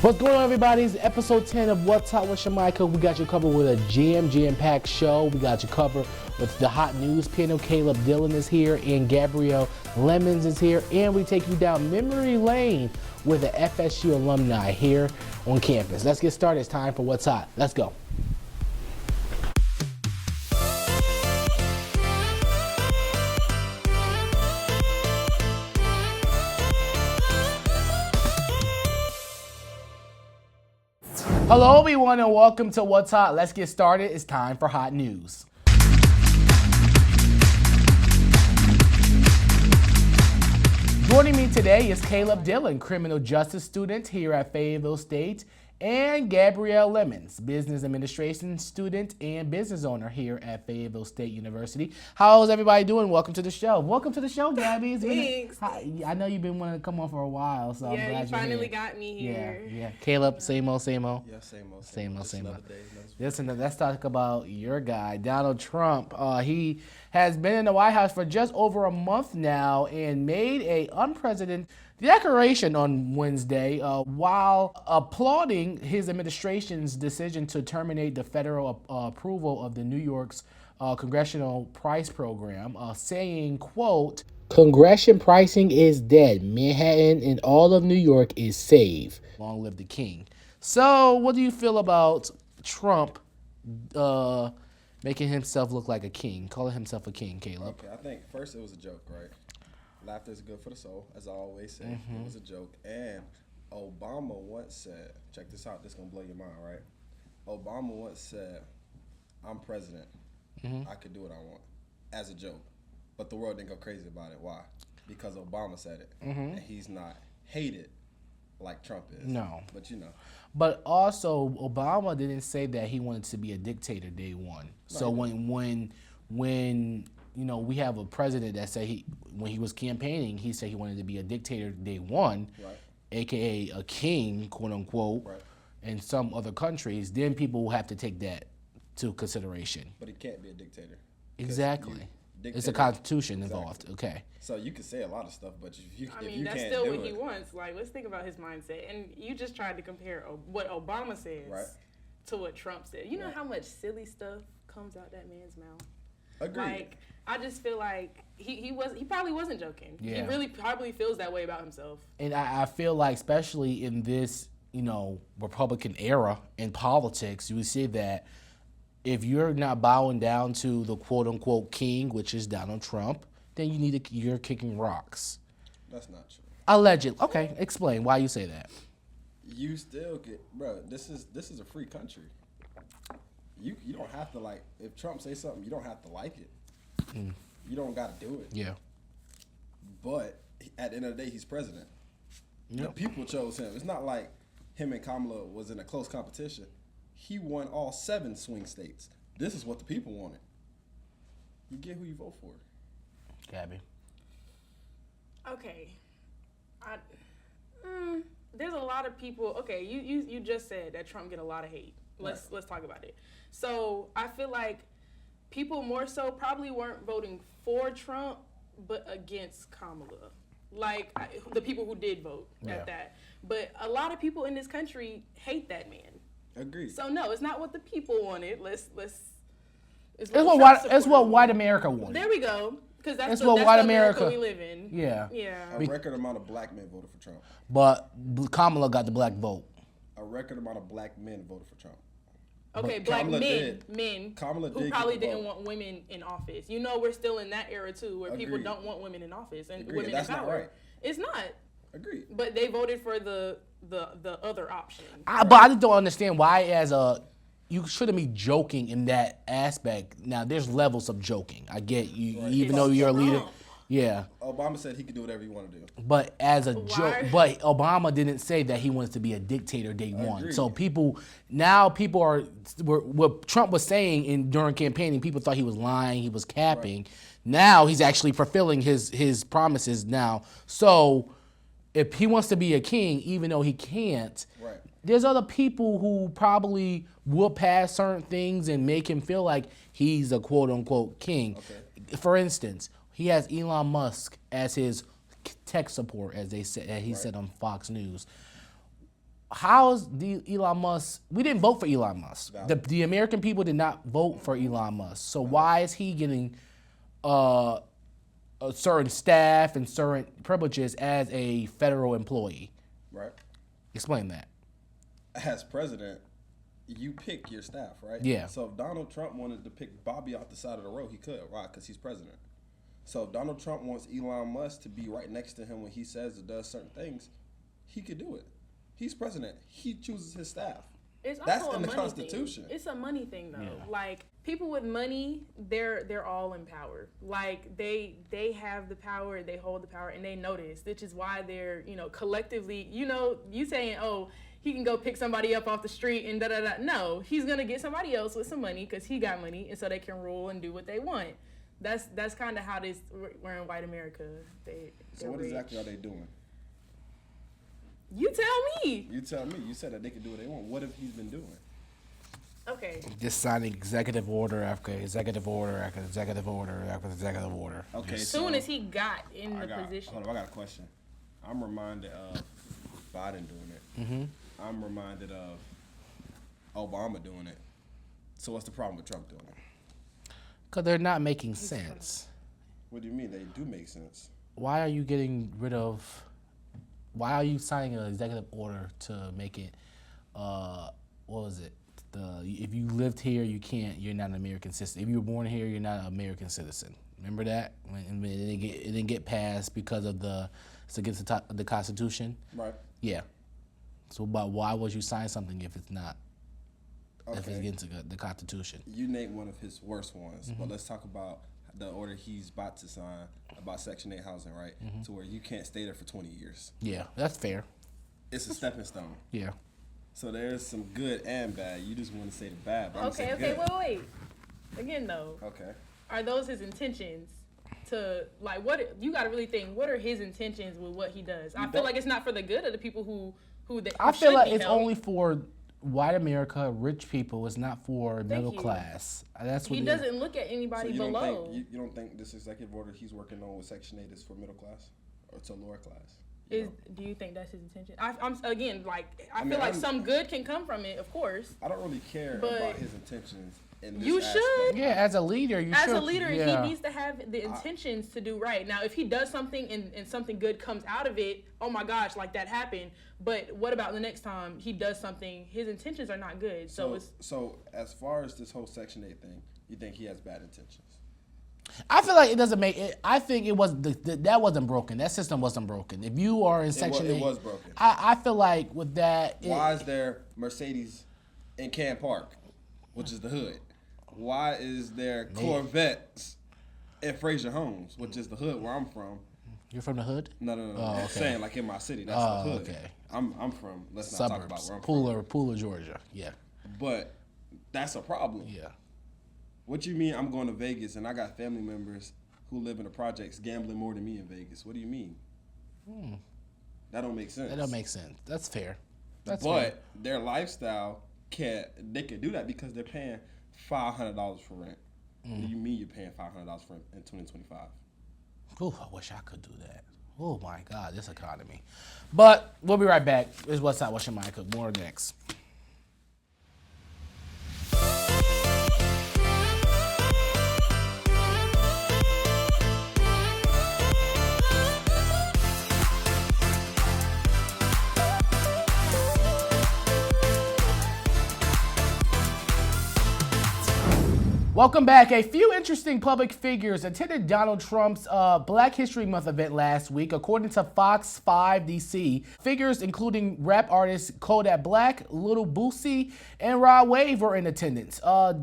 What's going on, everybody? It's episode 10 of What's Hot with Shimei Cook. We got you covered with a jam-packed show. We got you covered with the hot news panel. Dillon is here and Gabrielle Lemons is here. And we take you down memory lane with the FSU alumni here on campus. Let's get started. It's time for What's Hot. Let's go. Hello, everyone, and welcome to What's Hot. Let's get started. It's time for hot news. Joining me today is Dillon, criminal justice student here at Fayetteville State, and Gabrielle Lemons, business administration student and business owner here at Fayetteville State University. How's everybody doing? Welcome to the show. Welcome to the show, Gabby. Thanks. I know you've been wanting to come on for a while, so I'm glad you're here. Yeah, you finally got me here. Yeah. Caleb, same old. Yeah, same old. Listen, let's talk about your guy, Donald Trump. He has been in the White House for just over a month now and made an unprecedented declaration on Wednesday while applauding his administration's decision to terminate the federal approval of the New York's Congressional Price Program, saying, quote, "Congression pricing is dead. Manhattan and all of New York is safe. Long live the king." So what do you feel about Trump making himself look like a king, calling himself a king, Caleb? Okay, I think first it was a joke, right? Laughter is good for the soul, as I always say. It was a joke. And Obama once said, check this out, this is going to blow your mind, right? Obama once said, I'm president. I could do what I want, as a joke. But the world didn't go crazy about it. Why? Because Obama said it. And he's not hated like Trump is. No. But you know. But also, Obama didn't say that he wanted to be a dictator day one. So when you know, we have a president that said when he was campaigning, he said he wanted to be a dictator day one, aka a king, quote unquote, in some other countries, then people will have to take that to consideration. But he can't be a dictator. Exactly. It's a constitution involved. Okay. So you can say a lot of stuff, but if you that's can't still do what he it, wants. Like, let's think about his mindset. And you just tried to compare what Obama says to what Trump said. You know how much silly stuff comes out that man's mouth? Agreed. Like, I just feel like he probably wasn't joking. Yeah. He really probably feels that way about himself. And I feel like, especially in this, Republican era in politics, you would see that if you're not bowing down to the quote-unquote king, which is Donald Trump, then you're kicking rocks. That's not true. Allegedly. Okay, explain why you say that. You still get, bro. This is a free country. You don't have to like. If Trump says something, you don't have to like it. You don't got to do it. Yeah. But at the end of the day, he's president. The people chose him. It's not like him and Kamala was in a close competition. He won all 7 swing states. This is what the people wanted. You get who you vote for. Gabby. Okay. There's a lot of people. Okay, you just said that Trump get a lot of hate. Let's talk about it. So I feel like people more so probably weren't voting for Trump, but against Kamala. Like the people who did vote at that. But a lot of people in this country hate that man. Agreed. So no, it's not what the people wanted. It's what white America wanted. There we go. Because that's what white America we live in. Yeah. A record amount of black men voted for Trump. But Kamala got the black vote. A record amount of black men voted for Trump. Okay, but black Kamala men Kamala who probably didn't want women in office. You know, we're still in that era too, where people don't want women in office and women in power. That's not right. It's not. Agreed. But they voted for the other option. But I just don't understand why you shouldn't be joking in that aspect. Now, there's levels of joking. I get you, even though you're a leader. Yeah. Obama said he could do whatever he wanted to do. But as a joke, but Obama didn't say that he wants to be a dictator day one. So people are what Trump was saying during campaigning. People thought he was lying, he was capping. Now he's actually fulfilling his promises now. So if he wants to be a king, even though he can't, there's other people who probably will pass certain things and make him feel like he's a quote unquote king. Okay. For instance, he has Elon Musk as his tech support, as they said, he said on Fox News. how's Elon Musk? We didn't vote for Elon Musk. The American people did not vote for Elon Musk. So why is he getting a certain staff and certain privileges as a federal employee? Right. Explain that. As president, you pick your staff, right? Yeah. So if Donald Trump wanted to pick Bobby off the side of the road, he could. Why? Because he's president. So if Donald Trump wants Elon Musk to be right next to him when he says or does certain things, he could do it. He's president. He chooses his staff. It's That's also in a the money Constitution. thing. It's a money thing though. Yeah. Like people with money, they're all in power. Like they have the power, they hold the power, and they know this, which is why they're collectively. You saying, oh, he can go pick somebody up off the street and da da da. No, he's gonna get somebody else with some money because he got money, and so they can rule and do what they want. That's kind of how we're in white America. So what exactly are they doing? You tell me. You tell me. You said that they can do what they want. What have he been doing? Okay. Just signing executive order after executive order after executive order after executive order. Okay. As soon as he got in the position. Hold on, I got a question. I'm reminded of Biden doing it. Mm-hmm. I'm reminded of Obama doing it. So what's the problem with Trump doing it? Because they're not making sense. What do you mean? They do make sense. Why are you signing an executive order to make it, what was it? If you lived here, you're not an American citizen. If you were born here, you're not an American citizen. Remember that? When it didn't get passed because of it's against the Constitution? Right. Yeah. So, but why would you sign something if it's not? Okay. If it's against the Constitution? You named one of his worst ones, but let's talk about the order he's about to sign about Section 8 housing, right? To where you can't stay there for 20 years. Yeah, that's fair. It's a stepping stone. Yeah. So there's some good and bad. You just want to say the bad, but Okay, wait. Again, though. Okay. Are those his intentions? To what you got to really think. What are his intentions with what he does? I feel like it's not for the good of the people who I feel like it's helped. only for white America, rich people. It's not for middle class. That's what he doesn't look at anybody so you below. You don't think this executive order he's working on with Section 8 is for middle class or to lower class? Do you think that's his intention? I feel like some good can come from it, of course. I don't really care about his intentions. In this you aspect. should. Yeah, as a leader, he needs to have the intentions to do right. Now, if he does something and something good comes out of it, oh my gosh, like that happened. But what about the next time he does something? His intentions are not good. So as far as this whole Section 8 thing, you think he has bad intentions? I feel like it doesn't make it. I think it was that wasn't broken. That system wasn't broken. If you are in Section 8, it was broken. I feel like with that. Why is there Mercedes in Can Park, which is the hood? Why is there Corvettes in Fraser Homes, which is the hood where I'm from? You're from the hood? No. Oh, I'm okay. saying like in my city, that's the hood. Okay. I'm from. Let's not talk about where I'm from. Pooler, Georgia. Yeah. But that's a problem. Yeah. What you mean? I'm going to Vegas and I got family members who live in the projects gambling more than me in Vegas. What do you mean? That don't make sense. That don't make sense. That's fair. But their lifestyle they can do that because they're paying $500 for rent. What do you mean you're paying $500 for rent in 2025? Ooh, I wish I could do that. Oh my God, this economy. But we'll be right back. This is What's Not What Shimei Cook. More next. Welcome back. A few interesting public figures attended Donald Trump's Black History Month event last week, according to Fox 5 DC. Figures including rap artists Kodak Black, Lil Boosie, and Rod Wave were in attendance.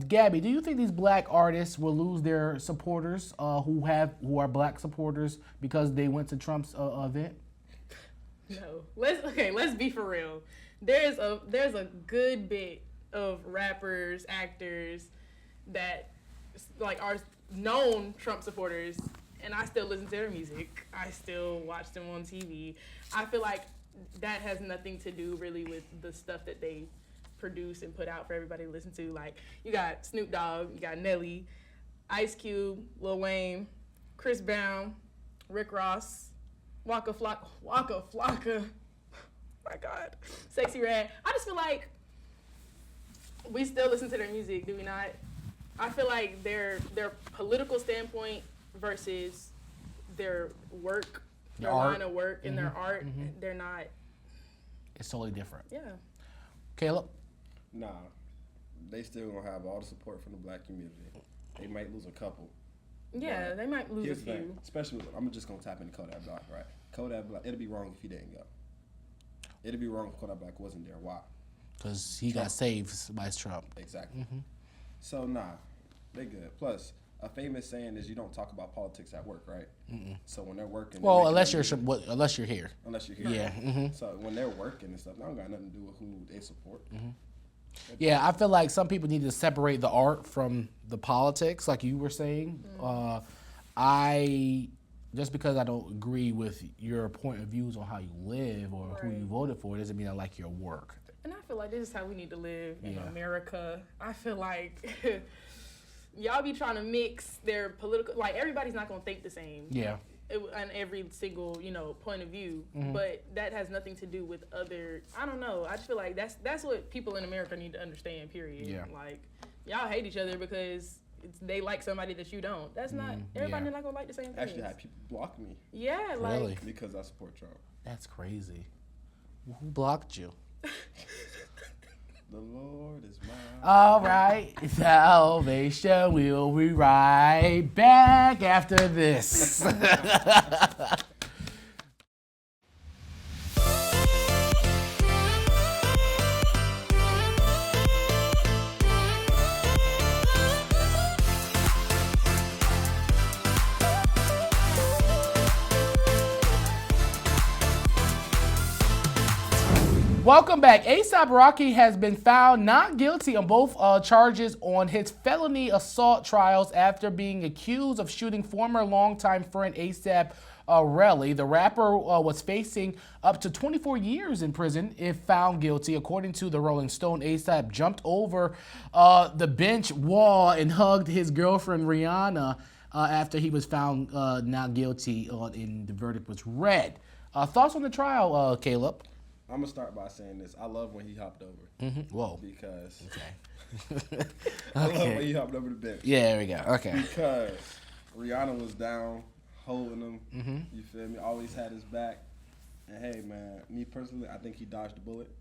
Gabby, do you think these black artists will lose their supporters who are black supporters because they went to Trump's event? No. Let's be for real. There's a good bit of rappers, actors that are known Trump supporters, and I still listen to their music. I still watch them on TV. I feel like that has nothing to do really with the stuff that they produce and put out for everybody to listen to. Like, you got Snoop Dogg, you got Nelly, Ice Cube, Lil Wayne, Chris Brown, Rick Ross, Waka Flocka. my God. Sexy Red. I just feel like we still listen to their music, do we not? I feel like their political standpoint versus their work, their line of work and their art, they're not. It's totally different. Yeah. Caleb? Nah, they still gonna have all the support from the black community. They might lose a couple. Yeah, they might lose a Here's the few. thing, especially, I'm just gonna tap into Kodak Black, right? Kodak Black, it'd be wrong if he didn't go. It'd be wrong if Kodak Black wasn't there. Why? Because he got saved by Trump. Exactly. So, nah, they good. Plus, a famous saying is you don't talk about politics at work, right? So when they're working, Well, they're unless making you're music. unless you're here. Unless you're here. Yeah. So when they're working and stuff, that don't got nothing to do with who they support. Yeah, I feel like some people need to separate the art from the politics, like you were saying. Just because I don't agree with your point of views on how you live or who you voted for doesn't mean I like your work. And I feel like this is how we need to live in America. I feel like y'all be trying to mix their political, like everybody's not gonna think the same. Yeah. On every single, point of view, but that has nothing to do with other. I don't know. I just feel like that's what people in America need to understand. Period. Yeah. Like y'all hate each other because they like somebody that you don't. That's not everybody's not gonna like the same thing. Actually, I had people block me Yeah, like Really? because I support Trump. That's crazy. Who blocked you? The Lord is mine. All right, salvation. We'll be right back after this. Welcome back. A$AP Rocky has been found not guilty on both charges on his felony assault trials after being accused of shooting former longtime friend A$AP Rocky. The rapper was facing up to 24 years in prison if found guilty. According to the Rolling Stone, A$AP jumped over the bench wall and hugged his girlfriend Rihanna after he was found not guilty and the verdict was read. Thoughts on the trial, Caleb? I'm gonna start by saying this. I love when he hopped over. Whoa. Because Okay. I love when he hopped over the bench. Yeah, there we go. Okay. Because Rihanna was down, holding him. You feel me? Always had his back. And hey, man, me personally, I think he dodged the bullet.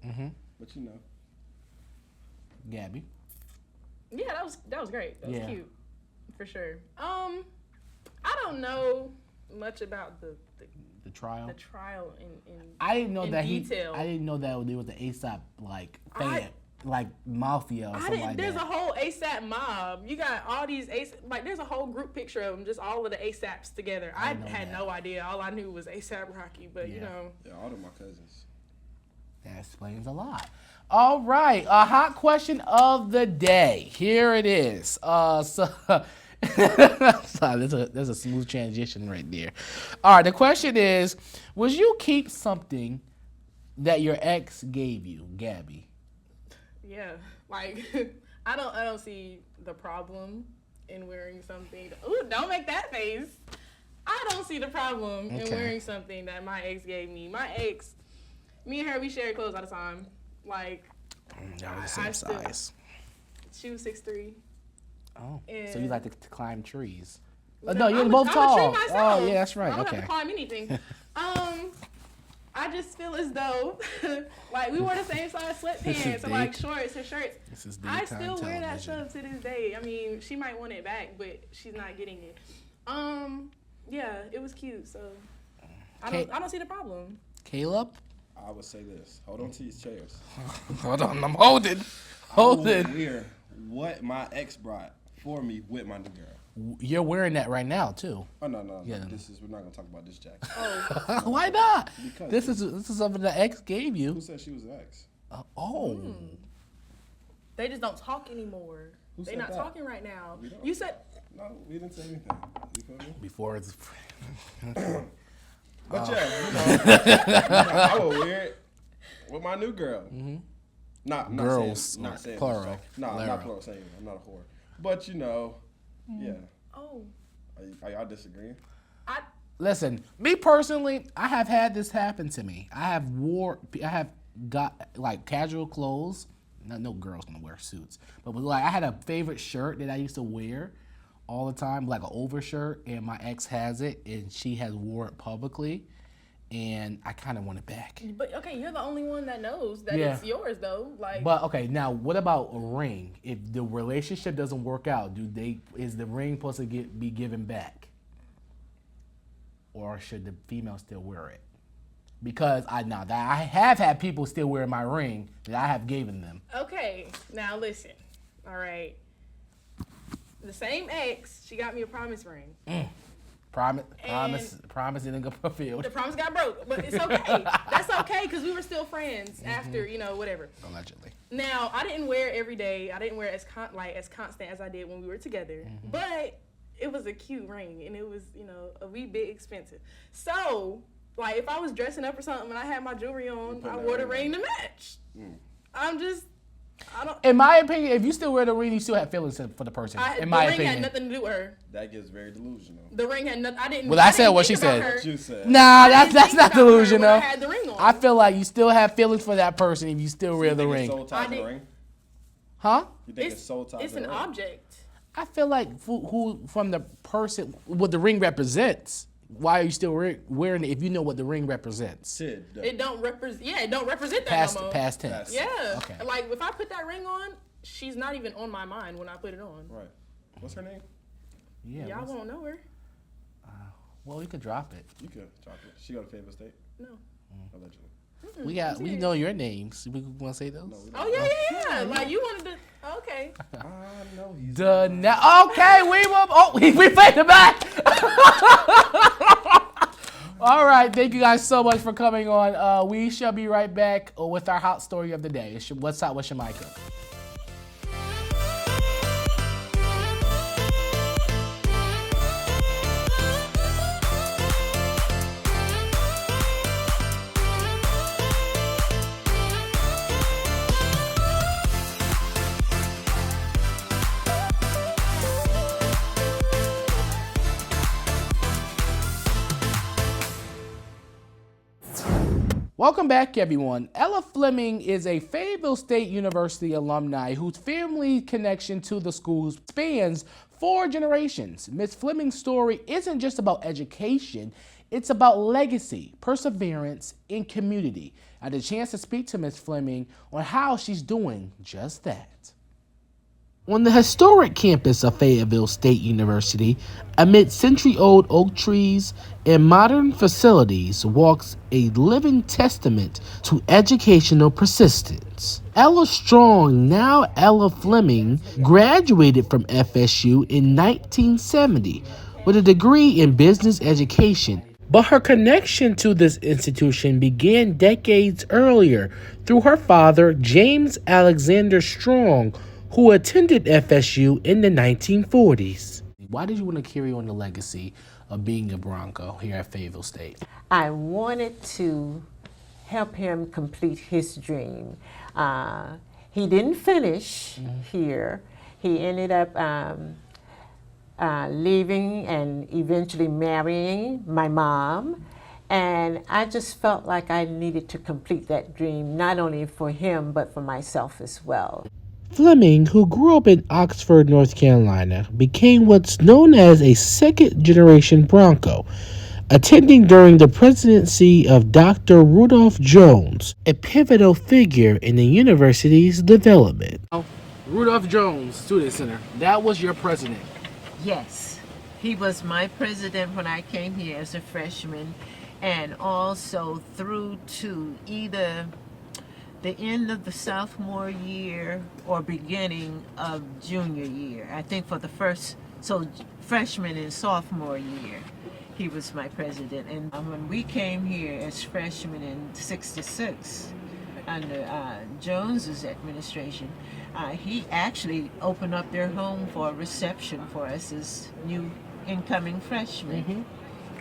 But you know, Gabby. yeah, that was great. That was Yeah. cute, for sure. I don't know much about the trial. trial in I didn't know in that detail. I didn't know that it was the A$AP like mafia or something like There's that. a whole A$AP mob. You got all these there's a whole group picture of them, just all of the A$APs together. I know had that. no idea. All I knew was A$AP Rocky, but yeah, all of my cousins. That explains a lot. All right, a hot question of the day. Here it is. Sorry, there's a smooth transition right there. All right, the question is, would you keep something that your ex gave you, Gabby? yeah, like I don't see the problem in wearing something. Ooh, don't make that face. I don't see the problem in wearing something that my ex gave me. My ex, me and her, we shared clothes all the time. Like, Y'all the same size. she was 6'3". Oh, And so you like to climb trees? No, No, you're I'm both I'm tall. a tree myself. Oh, yeah, that's right. I don't Okay. have to climb anything. I just feel as though, like, we wore the same size sweatpants or like shorts or shirts. This is I daytime still wear that television. stuff to this day. I mean, she might want it back, but she's not getting it. Yeah, it was cute. So I don't see the problem. Caleb? I would say this. Hold on to these chairs. Hold on, I'm holding. I will wear what my ex brought for me with my new girl. You're wearing that right now too. Oh no. Yeah. We're not gonna talk about this jacket. Why not? Because This is something the ex gave you. who said she was the ex? They just don't talk anymore. Who They're said not that? talking right now. We don't. You said No, we didn't say anything. You feel me? Before it's But yeah, I will wear it with my new girl. Not Girls, saying, not saying plural. No, Plural. not plural. Saying I'm not a whore. But yeah. oh, Are y'all disagreeing? I Listen, me personally, I have had this happen to me. I have got like casual clothes. No girls gonna wear suits, but like I had a favorite shirt that I used to wear all the time, like an overshirt, and my ex has it, and she has wore it publicly, and I kind of want it back. But okay, you're the only one that knows that Yeah. it's yours, though. Like, But okay, now what about a ring? If the relationship doesn't work out, is the ring supposed to be given back, or should the female still wear it? Because I have had people still wear my ring that I have given them. okay, now listen. All right. The same ex, she got me a promise ring. Promise didn't go fulfilled. The promise got broke, but it's okay. That's okay because we were still friends after, whatever. Allegedly. Now, I didn't wear it every day. I didn't wear it as constant as I did when we were together. But it was a cute ring, and it was, a wee bit expensive. So, like, if I was dressing up or something and I had my jewelry on, I wore the ring to match. In my opinion, if you still wear the ring, you still have feelings for the person. In my opinion, the ring had nothing to do with her. That gets very delusional. The ring had nothing. I didn't. Well, I said didn't what she think about said. her. What you said. Nah, I didn't that's think not about her when delusional. I had the ring on. I feel like you still have feelings for that person if you still wear the You think ring. it's soul tied to the ring? Huh? You think it's soul tied to It's the an ring? object. I feel like who from the person, what the ring represents. Why are you still wearing it if you know what the ring represents? Sid. It don't represent. Yeah, it don't represent that no more. Past tense. Yeah. Okay. Like if I put that ring on, she's not even on my mind when I put it on. Right. What's her name? Yeah. Y'all won't know her. Well, you could drop it. You could drop it. She go to Fayetteville State? No. Allegedly. We know your names. We want to say those. No, we Oh don't. yeah. Like you wanted to. Okay. I know he's Okay, we will. Oh, we played the back. All right, thank you guys so much for coming on. We shall be right back with our hot story of the day. What's up with Shimei Cook? Welcome back, everyone. Ella Fleming is a Fayetteville State University alumni whose family connection to the school spans 4 generations. Miss Fleming's story isn't just about education, it's about legacy, perseverance, and community. I had a chance to speak to Miss Fleming on how she's doing just that. On the historic campus of Fayetteville State University, amid century-old oak trees and modern facilities, walks a living testament to educational persistence. Ella Strong, now Ella Fleming, graduated from FSU in 1970 with a degree in business education. But her connection to this institution began decades earlier through her father, James Alexander Strong, who attended FSU in the 1940s. Why did you want to carry on the legacy of being a Bronco here at Fayetteville State? I wanted to help him complete his dream. He didn't finish here. He ended up leaving and eventually marrying my mom. And I just felt like I needed to complete that dream, not only for him, but for myself as well. Fleming, who grew up in Oxford, North Carolina, became what's known as a second-generation Bronco, attending during the presidency of Dr. Rudolph Jones, a pivotal figure in the university's development. Rudolph Jones Student Center, that was your president. Yes, he was my president when I came here as a freshman, and also through to either the end of the sophomore year or beginning of junior year. I think for the freshman and sophomore year, he was my president. And when we came here as freshmen in '66 under Jones's administration, he actually opened up their home for a reception for us as new incoming freshmen.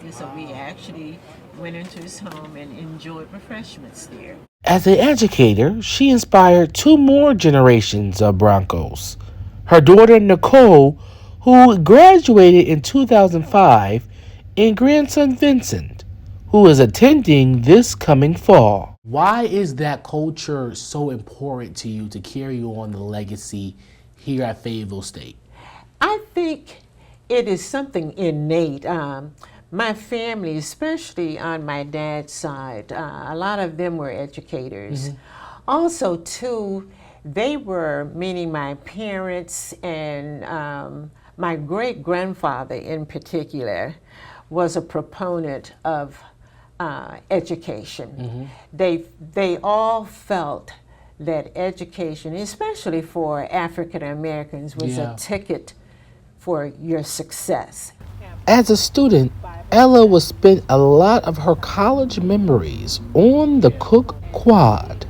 And so we actually went into his home and enjoyed refreshments there. As an educator, she inspired 2 more generations of Broncos. Her daughter, Nicole, who graduated in 2005, and grandson, Vincent, who is attending this coming fall. Why is that culture so important to you to carry on the legacy here at Fayetteville State? I think it is something innate. My family, especially on my dad's side, a lot of them were educators. Also, too, they were, meaning my parents and my great-grandfather in particular, was a proponent of education. They all felt that education, especially for African Americans, was a ticket for your success. As a student, Ella would spend a lot of her college memories on the Cook Quad.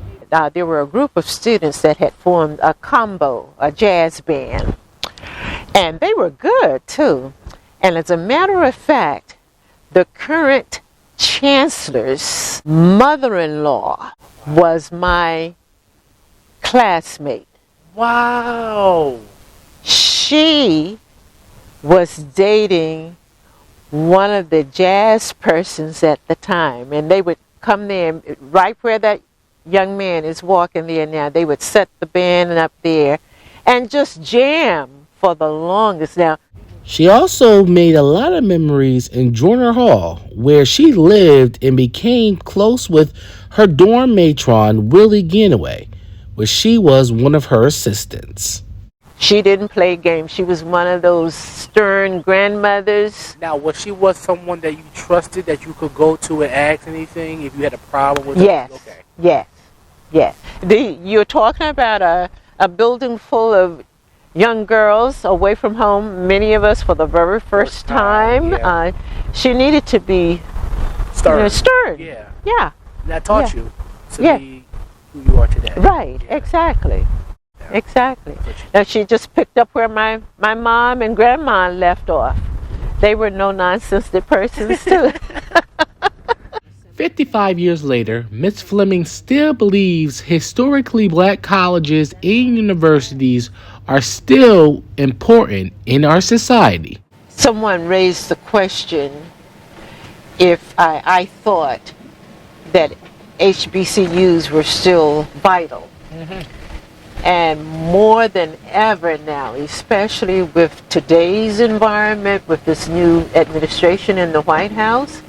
There were a group of students that had formed a combo, a jazz band, and they were good too. And as a matter of fact, the current chancellor's mother-in-law was my classmate. Wow. She was dating one of the jazz persons at the time, and they would come there right where that young man is walking there now. They would set the band up there and just jam for the longest. Now, She also made a lot of memories in Joyner Hall, where she lived and became close with her dorm matron, Willie Ganaway, where she was one of her assistants. she didn't play games. She was one of those stern grandmothers. Now, was she someone that you trusted, that you could go to and ask anything if you had a problem with Yes, her? Okay. yes. You're talking about a building full of young girls away from home, many of us for the very first time. Yeah. She needed to be Stern. stern. Yeah. Yeah, That taught Yeah. you to Yeah. be who you are today. right, Yeah. exactly. Yeah. Exactly. That's what you- Now she just picked up where my mom and grandma left off. They were no-nonsense persons too. 55 years later, Ms. Fleming still believes historically black colleges and universities are still important in our society. Someone raised the question if I thought that HBCUs were still vital. And more than ever now, especially with today's environment, with this new administration in the White House,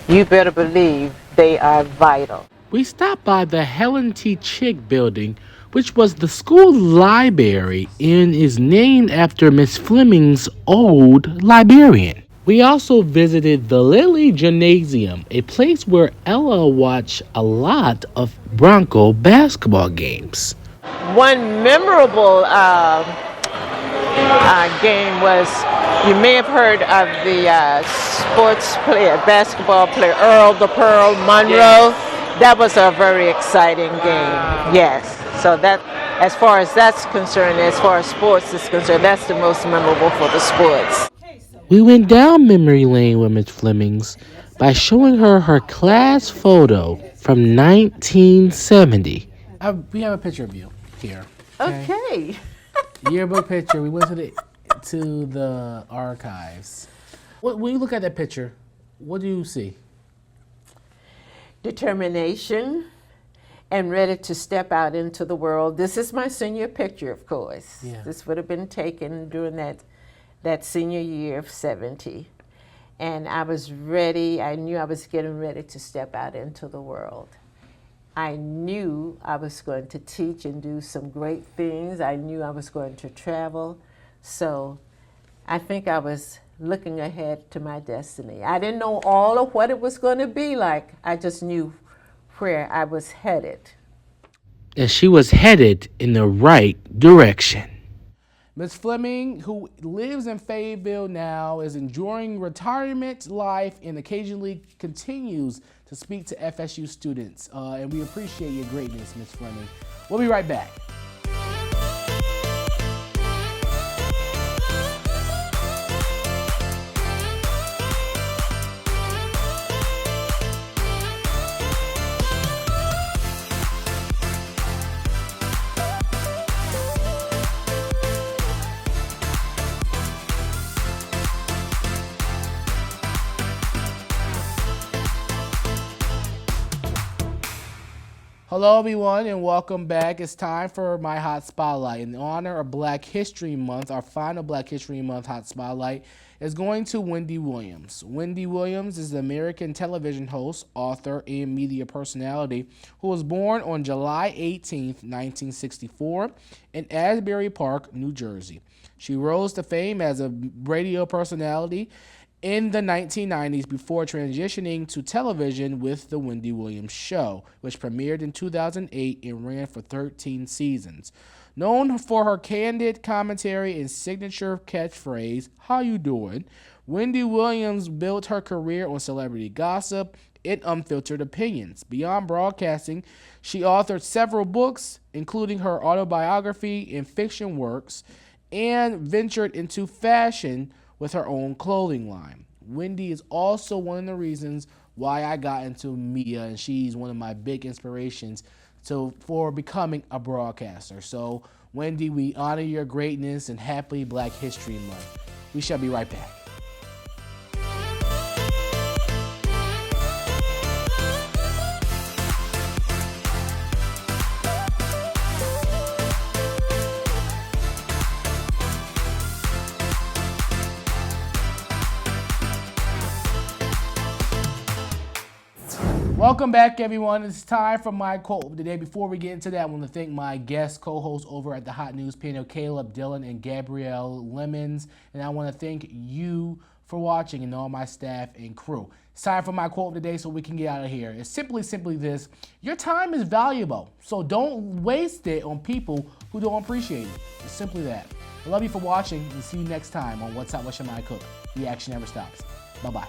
you better believe they are vital. We stopped by the Helen T. Chick building, which was the school library and is named after Miss Fleming's old librarian. We also visited the Lilly Gymnasium, a place where Ella watched a lot of Bronco basketball games. One memorable game was, you may have heard of the sports player, basketball player, Earl the Pearl Monroe. That was a very exciting game, yes. So that, as far as that's concerned, as far as sports is concerned, that's the most memorable for the sports. We went down memory lane with Miss Fleming's by showing her class photo from 1970. We have a picture of you here. Okay. Yearbook picture. We went to the archives. When you look at that picture, what do you see? Determination and ready to step out into the world. This is my senior picture, of course. Yeah. This would have been taken during that senior year of 70. And I was ready. I knew I was getting ready to step out into the world. I knew I was going to teach and do some great things. I knew I was going to travel. So I think I was looking ahead to my destiny. I didn't know all of what it was going to be like. I just knew where I was headed. And she was headed in the right direction. Ms. Fleming, who lives in Fayetteville now, is enjoying retirement life and occasionally continues to speak to FSU students. And we appreciate your greatness, Ms. Fleming. We'll be right back. Hello, everyone, and welcome back. It's time for my Hot Spotlight. In honor of Black History Month, our final Black History Month Hot Spotlight is going to Wendy Williams. Wendy Williams is an American television host, author, and media personality who was born on July 18, 1964, in Asbury Park, New Jersey. She rose to fame as a radio personality in the 1990s before transitioning to television with The Wendy Williams Show, which premiered in 2008 and ran for 13 seasons. Known for her candid commentary and signature catchphrase, "How you doing?" Wendy Williams built her career on celebrity gossip and unfiltered opinions. Beyond broadcasting, she authored several books, including her autobiography and fiction works, and ventured into fashion with her own clothing line. Wendy is also one of the reasons why I got into media, and she's one of my big inspirations for becoming a broadcaster. So, Wendy, we honor your greatness and happy Black History Month. We shall be right back. Welcome back, everyone. It's time for my quote of the day. Before we get into that, I want to thank my guest co-hosts over at the Hot News panel, Caleb, Dillon, and Gabrielle Lemons. And I want to thank you for watching and all my staff and crew. It's time for my quote of the day so we can get out of here. It's simply this: your time is valuable, so don't waste it on people who don't appreciate it. It's simply that. I love you for watching, and see you next time on What's Up with Shimei Cook. The action never stops. Bye-bye.